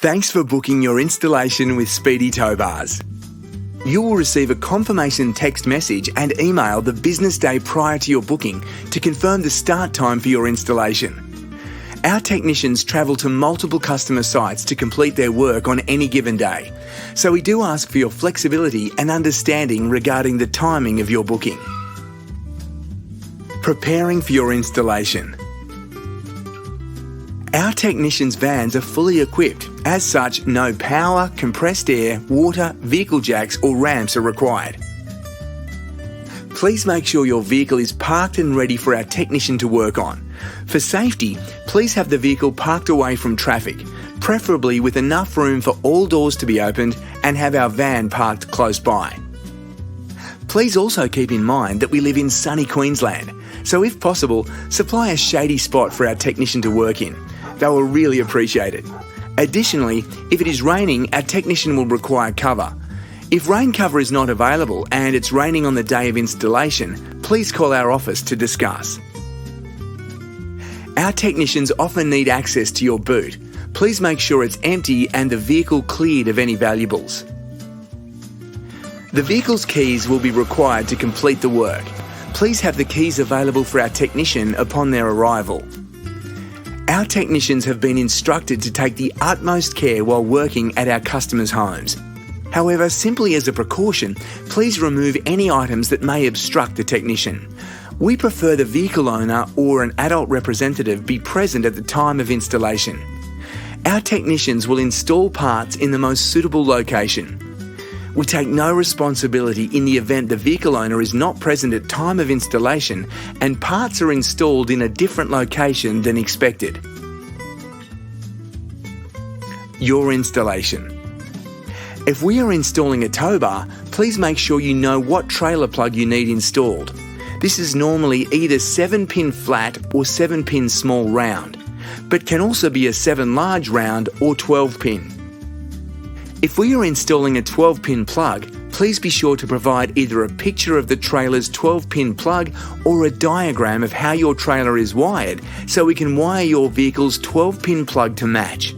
Thanks for booking your installation with Speedy Towbars. You will receive a confirmation text message and email the business day prior to your booking to confirm the start time for your installation. Our technicians travel to multiple customer sites to complete their work on any given day, so we do ask for your flexibility and understanding regarding the timing of your booking. Preparing for your installation. Our technicians' vans are fully equipped. As such, no power, compressed air, water, vehicle jacks or ramps are required. Please make sure your vehicle is parked and ready for our technician to work on. For safety, please have the vehicle parked away from traffic, preferably with enough room for all doors to be opened, and have our van parked close by. Please also keep in mind that we live in sunny Queensland, so if possible, supply a shady spot for our technician to work in. They will really appreciate it. Additionally, if it is raining, our technician will require cover. If rain cover is not available and it's raining on the day of installation, please call our office to discuss. Our technicians often need access to your boot. Please make sure it's empty and the vehicle cleared of any valuables. The vehicle's keys will be required to complete the work. Please have the keys available for our technician upon their arrival. Our technicians have been instructed to take the utmost care while working at our customers' homes. However, simply as a precaution, please remove any items that may obstruct the technician. We prefer the vehicle owner or an adult representative be present at the time of installation. Our technicians will install parts in the most suitable location. We take no responsibility in the event the vehicle owner is not present at time of installation and parts are installed in a different location than expected. Your installation. If we are installing a tow bar, please make sure you know what trailer plug you need installed. This is normally either 7-pin flat or 7-pin small round, but can also be a 7 large round or 12-pin. If we are installing a 12-pin plug, please be sure to provide either a picture of the trailer's 12-pin plug or a diagram of how your trailer is wired so we can wire your vehicle's 12-pin plug to match.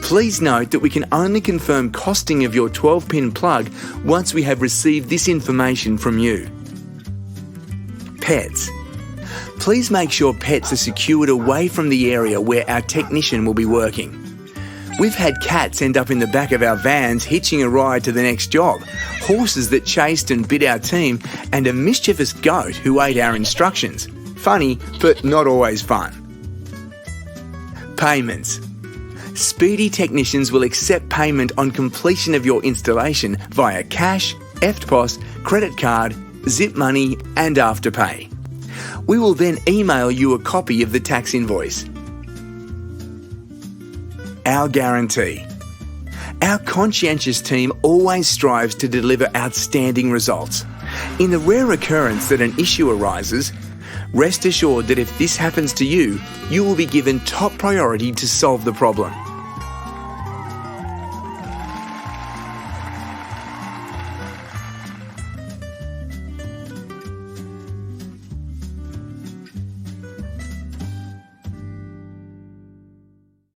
Please note that we can only confirm costing of your 12-pin plug once we have received this information from you. Pets. Please make sure pets are secured away from the area where our technician will be working. We've had cats end up in the back of our vans hitching a ride to the next job, horses that chased and bit our team, and a mischievous goat who ate our instructions. Funny, but not always fun. Payments. Speedy technicians will accept payment on completion of your installation via cash, EFTPOS, credit card, Zip Money and Afterpay. We will then email you a copy of the tax invoice. Our guarantee. Our conscientious team always strives to deliver outstanding results. In the rare occurrence that an issue arises, rest assured that if this happens to you, you will be given top priority to solve the problem.